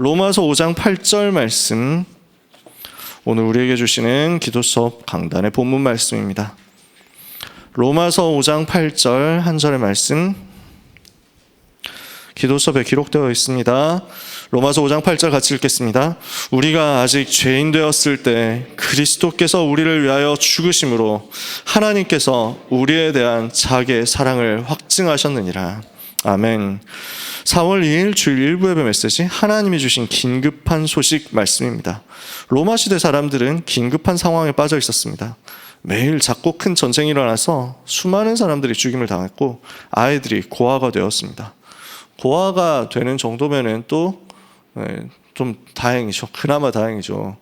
로마서 5장 8절 말씀, 오늘 우리에게 주시는 기도 수업 강단의 본문 말씀입니다. 로마서 5장 8절 한 절의 말씀, 기도 수업에 기록되어 있습니다. 로마서 5장 8절 같이 읽겠습니다. 우리가 아직 죄인 되었을 때 그리스도께서 우리를 위하여 죽으심으로 하나님께서 우리에 대한 자기의 사랑을 확증하셨느니라. 아멘. 4월 2일 주일 일부 예배 메시지, 하나님이 주신 긴급한 소식 말씀입니다. 로마 시대 사람들은 긴급한 상황에 빠져 있었습니다. 매일 작고 큰 전쟁이 일어나서 수많은 사람들이 죽임을 당했고 아이들이 고아가 되었습니다. 고아가 되는 정도면은 또 좀 다행이죠. 그나마 다행이죠.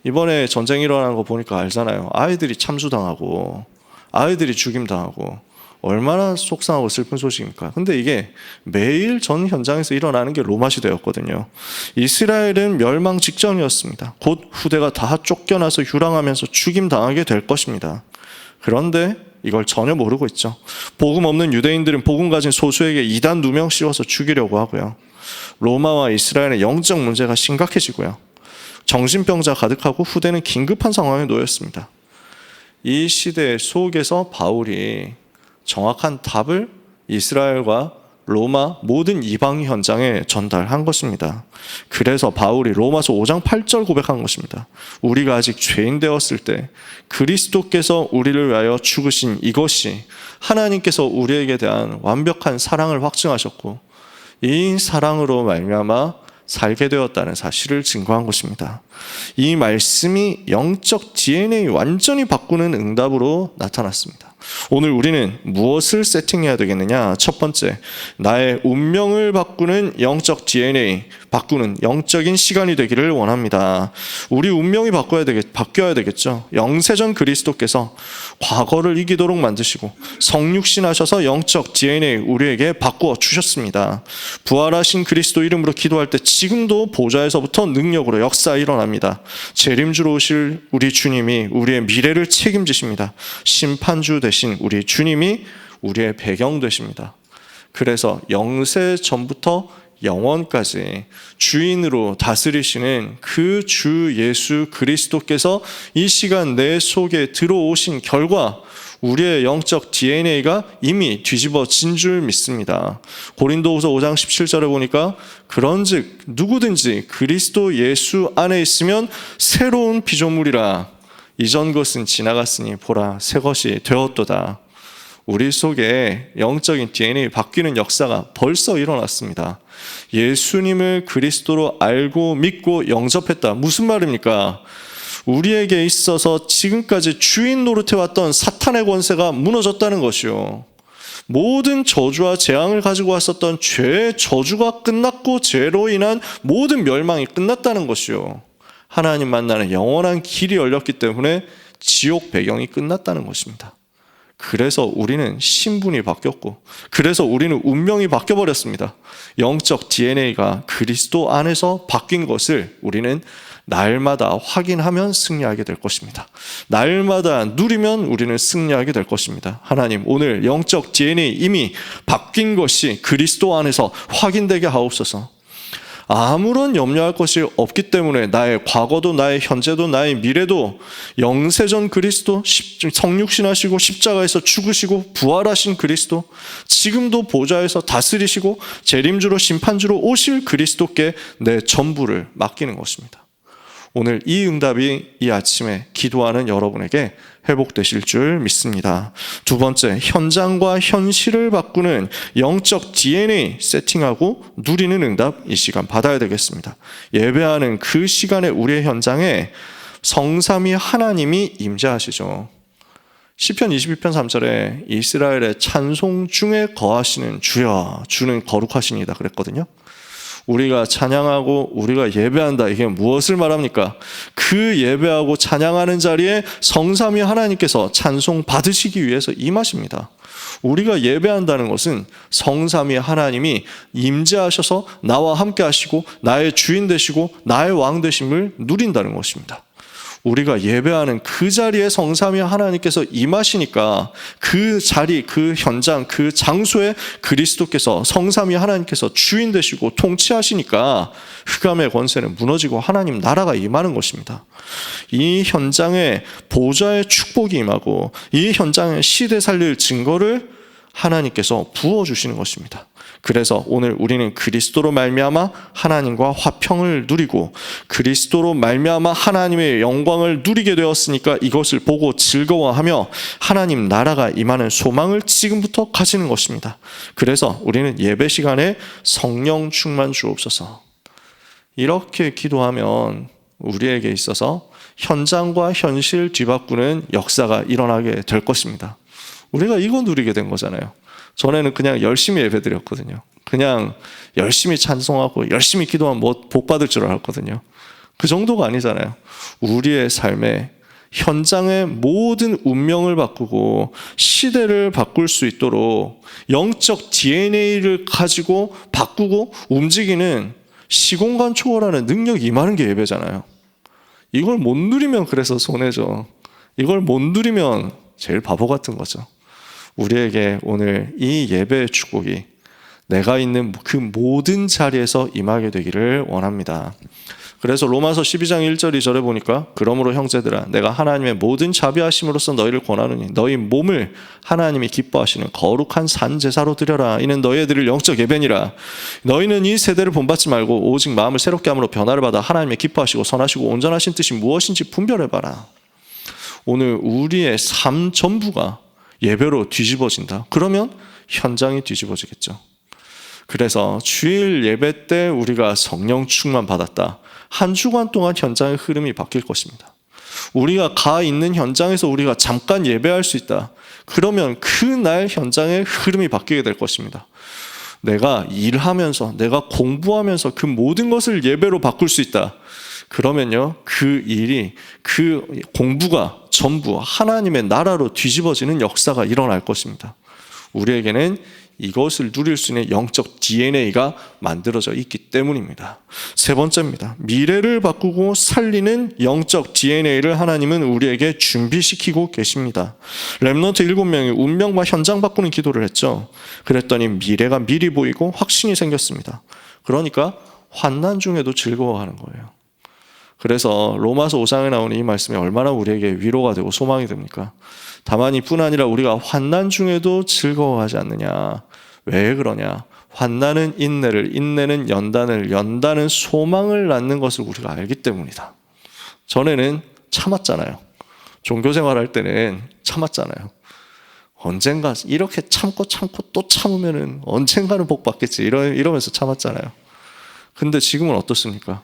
이번에 전쟁이 일어나는 거 보니까 알잖아요. 아이들이 참수당하고 아이들이 죽임당하고 얼마나 속상하고 슬픈 소식입니까? 근데 이게 매일 전 현장에서 일어나는 게 로마 시대였거든요. 이스라엘은 멸망 직전이었습니다. 곧 후대가 다 쫓겨나서 휴랑하면서 죽임당하게 될 것입니다. 그런데 이걸 전혀 모르고 있죠. 복음 없는 유대인들은 복음 가진 소수에게 이단 누명 씌워서 죽이려고 하고요. 로마와 이스라엘의 영적 문제가 심각해지고요. 정신병자 가득하고 후대는 긴급한 상황에 놓였습니다. 이 시대 속에서 바울이 정확한 답을 이스라엘과 로마 모든 이방 현장에 전달한 것입니다. 그래서 바울이 로마서 5장 8절 고백한 것입니다. 우리가 아직 죄인 되었을 때 그리스도께서 우리를 위하여 죽으신 이것이 하나님께서 우리에게 대한 완벽한 사랑을 확증하셨고 이 사랑으로 말미암아 살게 되었다는 사실을 증거한 것입니다. 이 말씀이 영적 DNA 완전히 바꾸는 응답으로 나타났습니다. 오늘 우리는 무엇을 세팅해야 되겠느냐? 첫 번째, 나의 운명을 바꾸는 영적 DNA, 바꾸는 영적인 시간이 되기를 원합니다. 우리 운명이 바뀌어야 되겠죠. 영세전 그리스도께서 과거를 이기도록 만드시고 성육신하셔서 영적 DNA 우리에게 바꾸어 주셨습니다. 부활하신 그리스도 이름으로 기도할 때 지금도 보좌에서부터 능력으로 역사 일어납니다. 재림주로 오실 우리 주님이 우리의 미래를 책임지십니다. 심판주 되신 우리 주님이 우리의 배경 되십니다. 그래서 영세 전부터 영원까지 주인으로 다스리시는 그 주 예수 그리스도께서 이 시간 내 속에 들어오신 결과 우리의 영적 DNA가 이미 뒤집어진 줄 믿습니다. 고린도후서 5장 17절에 보니까 그런즉 누구든지 그리스도 예수 안에 있으면 새로운 피조물이라. 이전 것은 지나갔으니 보라 새 것이 되었도다. 우리 속에 영적인 DNA 바뀌는 역사가 벌써 일어났습니다. 예수님을 그리스도로 알고 믿고 영접했다. 무슨 말입니까? 우리에게 있어서 지금까지 주인 노릇해왔던 사탄의 권세가 무너졌다는 것이요. 모든 저주와 재앙을 가지고 왔었던 죄의 저주가 끝났고 죄로 인한 모든 멸망이 끝났다는 것이요. 하나님 만나는 영원한 길이 열렸기 때문에 지옥 배경이 끝났다는 것입니다. 그래서 우리는 신분이 바뀌었고 그래서 우리는 운명이 바뀌어버렸습니다. 영적 DNA가 그리스도 안에서 바뀐 것을 우리는 날마다 확인하면 승리하게 될 것입니다. 날마다 누리면 우리는 승리하게 될 것입니다. 하나님, 오늘 영적 DNA 이미 바뀐 것이 그리스도 안에서 확인되게 하옵소서. 아무런 염려할 것이 없기 때문에 나의 과거도 나의 현재도 나의 미래도 영세전 그리스도, 성육신하시고 십자가에서 죽으시고 부활하신 그리스도, 지금도 보좌에서 다스리시고 재림주로 심판주로 오실 그리스도께 내 전부를 맡기는 것입니다. 오늘 이 응답이 이 아침에 기도하는 여러분에게 회복되실 줄 믿습니다. 두 번째, 현장과 현실을 바꾸는 영적 DNA 세팅하고 누리는 응답 이 시간 받아야 되겠습니다. 예배하는 그 시간에 우리의 현장에 성삼위 하나님이 임재하시죠. 시편 22편 3절에 이스라엘의 찬송 중에 거하시는 주여, 주는 거룩하시니다 그랬거든요. 우리가 찬양하고 우리가 예배한다. 이게 무엇을 말합니까? 그 예배하고 찬양하는 자리에 성삼위 하나님께서 찬송 받으시기 위해서 임하십니다. 우리가 예배한다는 것은 성삼위 하나님이 임재하셔서 나와 함께 하시고 나의 주인 되시고 나의 왕 되심을 누린다는 것입니다. 우리가 예배하는 그 자리에 성삼위 하나님께서 임하시니까 그 자리, 그 현장, 그 장소에 그리스도께서 성삼위 하나님께서 주인 되시고 통치하시니까 흑암의 권세는 무너지고 하나님 나라가 임하는 것입니다. 이 현장에 보좌의 축복이 임하고 이 현장에 시대 살릴 증거를 하나님께서 부어주시는 것입니다. 그래서 오늘 우리는 그리스도로 말미암아 하나님과 화평을 누리고 그리스도로 말미암아 하나님의 영광을 누리게 되었으니까 이것을 보고 즐거워하며 하나님 나라가 임하는 소망을 지금부터 가지는 것입니다. 그래서 우리는 예배 시간에 성령 충만 주옵소서, 이렇게 기도하면 우리에게 있어서 현장과 현실 뒤바꾸는 역사가 일어나게 될 것입니다. 우리가 이거 누리게 된 거잖아요. 전에는 그냥 열심히 예배드렸거든요. 그냥 열심히 찬송하고 열심히 기도하면 복 받을 줄 알았거든요. 그 정도가 아니잖아요. 우리의 삶에 현장의 모든 운명을 바꾸고 시대를 바꿀 수 있도록 영적 DNA를 가지고 바꾸고 움직이는 시공간 초월하는 능력이 임하는 게 예배잖아요. 이걸 못 누리면 그래서 손해죠. 이걸 못 누리면 제일 바보 같은 거죠. 우리에게 오늘 이 예배의 축복이 내가 있는 그 모든 자리에서 임하게 되기를 원합니다. 그래서 로마서 12장 1절 2절에 보니까 그러므로 형제들아 내가 하나님의 모든 자비하심으로써 너희를 권하노니 너희 몸을 하나님이 기뻐하시는 거룩한 산 제사로 드려라. 이는 너희의 드릴 영적 예배니라. 너희는 이 세대를 본받지 말고 오직 마음을 새롭게 함으로 변화를 받아 하나님의 기뻐하시고 선하시고 온전하신 뜻이 무엇인지 분별해봐라. 오늘 우리의 삶 전부가 예배로 뒤집어진다. 그러면 현장이 뒤집어지겠죠. 그래서 주일 예배 때 우리가 성령 충만 받았다. 한 주간 동안 현장의 흐름이 바뀔 것입니다. 우리가 가 있는 현장에서 우리가 잠깐 예배할 수 있다. 그러면 그날 현장의 흐름이 바뀌게 될 것입니다. 내가 일하면서 내가 공부하면서 그 모든 것을 예배로 바꿀 수 있다. 그러면요, 그 일이, 그 공부가 전부 하나님의 나라로 뒤집어지는 역사가 일어날 것입니다. 우리에게는 이것을 누릴 수 있는 영적 DNA가 만들어져 있기 때문입니다. 세 번째입니다. 미래를 바꾸고 살리는 영적 DNA를 하나님은 우리에게 준비시키고 계십니다. 렘넌트 7명이 운명과 현장 바꾸는 기도를 했죠. 그랬더니 미래가 미리 보이고 확신이 생겼습니다. 그러니까 환난 중에도 즐거워하는 거예요. 그래서 로마서 5장에 나오는 이 말씀이 얼마나 우리에게 위로가 되고 소망이 됩니까? 다만 이뿐 아니라 우리가 환난 중에도 즐거워하지 않느냐. 왜 그러냐? 환난은 인내를, 인내는 연단을, 연단은 소망을 낳는 것을 우리가 알기 때문이다. 전에는 참았잖아요. 종교생활 할 때는 참았잖아요. 언젠가 이렇게 참고 또 참으면은 언젠가는 복 받겠지 이러면서 참았잖아요. 근데 지금은 어떻습니까?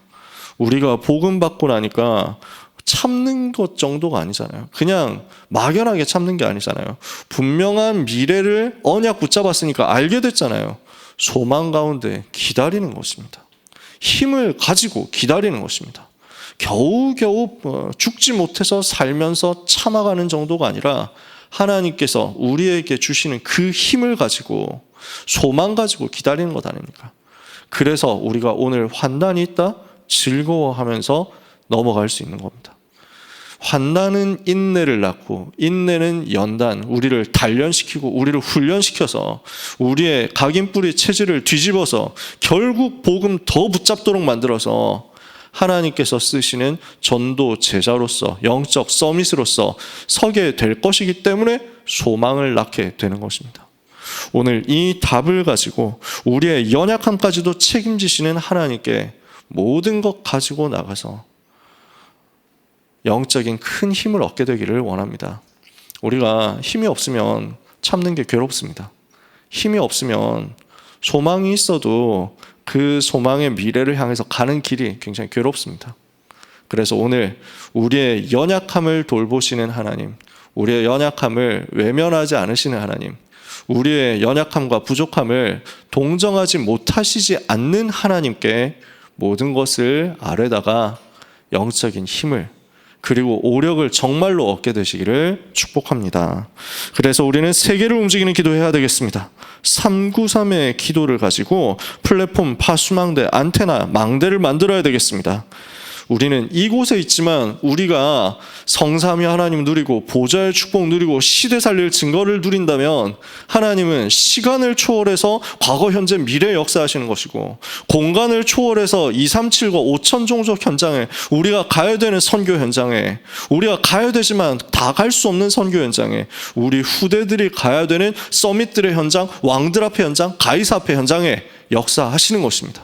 우리가 복음 받고 나니까 참는 것 정도가 아니잖아요. 그냥 막연하게 참는 게 아니잖아요. 분명한 미래를 언약 붙잡았으니까 알게 됐잖아요. 소망 가운데 기다리는 것입니다. 힘을 가지고 기다리는 것입니다. 겨우겨우 죽지 못해서 살면서 참아가는 정도가 아니라 하나님께서 우리에게 주시는 그 힘을 가지고 소망 가지고 기다리는 것 아닙니까? 그래서 우리가 오늘 환난이 있다 즐거워하면서 넘어갈 수 있는 겁니다. 환난은 인내를 낳고 인내는 연단, 우리를 단련시키고 우리를 훈련시켜서 우리의 각인뿌리 체질을 뒤집어서 결국 복음 더 붙잡도록 만들어서 하나님께서 쓰시는 전도 제자로서 영적 서밋으로서 서게 될 것이기 때문에 소망을 낳게 되는 것입니다. 오늘 이 답을 가지고 우리의 연약함까지도 책임지시는 하나님께 모든 것 가지고 나가서 영적인 큰 힘을 얻게 되기를 원합니다. 우리가 힘이 없으면 참는 게 괴롭습니다. 힘이 없으면 소망이 있어도 그 소망의 미래를 향해서 가는 길이 굉장히 괴롭습니다. 그래서 오늘 우리의 연약함을 돌보시는 하나님, 우리의 연약함을 외면하지 않으시는 하나님, 우리의 연약함과 부족함을 동정하지 못하시지 않는 하나님께 모든 것을 아뢰다가 영적인 힘을 그리고 오력을 정말로 얻게 되시기를 축복합니다. 그래서 우리는 세계를 움직이는 기도해야 되겠습니다. 393의 기도를 가지고 플랫폼, 파수망대, 안테나, 망대를 만들어야 되겠습니다. 우리는 이곳에 있지만 우리가 성삼위 하나님 누리고 보좌의 축복 누리고 시대 살릴 증거를 누린다면 하나님은 시간을 초월해서 과거, 현재, 미래 역사하시는 것이고 공간을 초월해서 237과 5천 종족 현장에 우리가 가야 되는 선교 현장에 우리가 가야 되지만 다 갈 수 없는 선교 현장에 우리 후대들이 가야 되는 서밋들의 현장, 왕들 앞의 현장, 가이사 앞의 현장에 역사하시는 것입니다.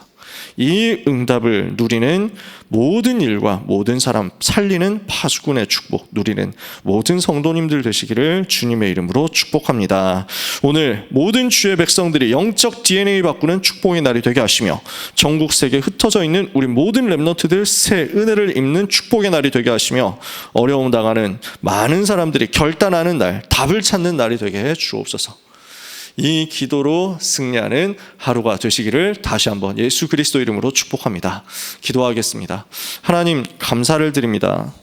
이 응답을 누리는 모든 일과 모든 사람 살리는 파수꾼의 축복 누리는 모든 성도님들 되시기를 주님의 이름으로 축복합니다. 오늘 모든 주의 백성들이 영적 DNA 바꾸는 축복의 날이 되게 하시며 전국 세계에 흩어져 있는 우리 모든 렘넌트들 새 은혜를 입는 축복의 날이 되게 하시며 어려움 당하는 많은 사람들이 결단하는 날, 답을 찾는 날이 되게 해 주옵소서. 이 기도로 승리하는 하루가 되시기를 다시 한번 예수 그리스도 이름으로 축복합니다. 기도하겠습니다. 하나님 감사를 드립니다.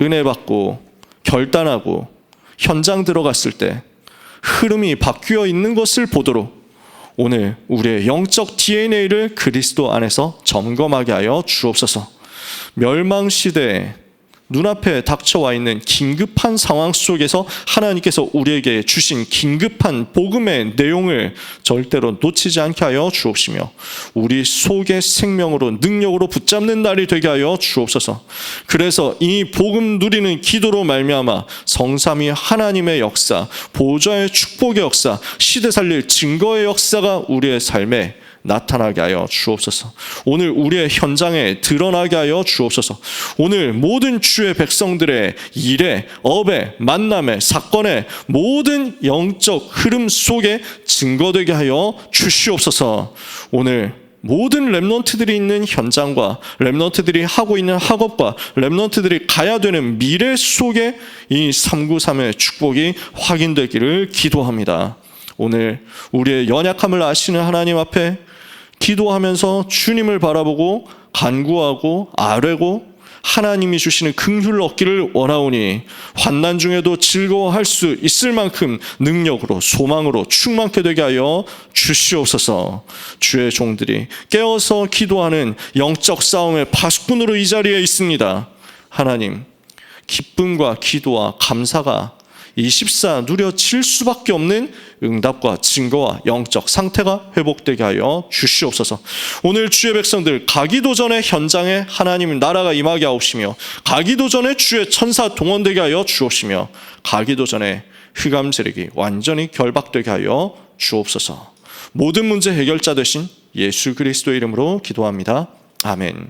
은혜 받고 결단하고 현장 들어갔을 때 흐름이 바뀌어 있는 것을 보도록 오늘 우리의 영적 DNA를 그리스도 안에서 점검하게 하여 주옵소서. 멸망시대에 눈앞에 닥쳐와 있는 긴급한 상황 속에서 하나님께서 우리에게 주신 긴급한 복음의 내용을 절대로 놓치지 않게 하여 주옵시며 우리 속의 생명으로 능력으로 붙잡는 날이 되게 하여 주옵소서. 그래서 이 복음 누리는 기도로 말미암아 성삼위 하나님의 역사, 보좌의 축복의 역사, 시대 살릴 증거의 역사가 우리의 삶에 나타나게 하여 주옵소서. 오늘 우리의 현장에 드러나게 하여 주옵소서. 오늘 모든 주의 백성들의 일에, 업에, 만남에, 사건에 모든 영적 흐름 속에 증거되게 하여 주시옵소서. 오늘 모든 렘넌트들이 있는 현장과 렘넌트들이 하고 있는 학업과 렘넌트들이 가야 되는 미래 속에 이 393의 축복이 확인되기를 기도합니다. 오늘 우리의 연약함을 아시는 하나님 앞에 기도하면서 주님을 바라보고 간구하고 아뢰고 하나님이 주시는 긍휼을 얻기를 원하오니 환난 중에도 즐거워할 수 있을 만큼 능력으로 소망으로 충만케 되게 하여 주시옵소서. 주의 종들이 깨어서 기도하는 영적 싸움의 파수꾼으로 이 자리에 있습니다. 하나님, 기쁨과 기도와 감사가 24 누려질 수밖에 없는 응답과 증거와 영적 상태가 회복되게 하여 주시옵소서. 오늘 주의 백성들 가기도 전에 현장에 하나님 나라가 임하게 하옵시며 가기도 전에 주의 천사 동원되게 하여 주옵시며 가기도 전에 흑암 세력이 완전히 결박되게 하여 주옵소서. 모든 문제 해결자 되신 예수 그리스도의 이름으로 기도합니다. 아멘.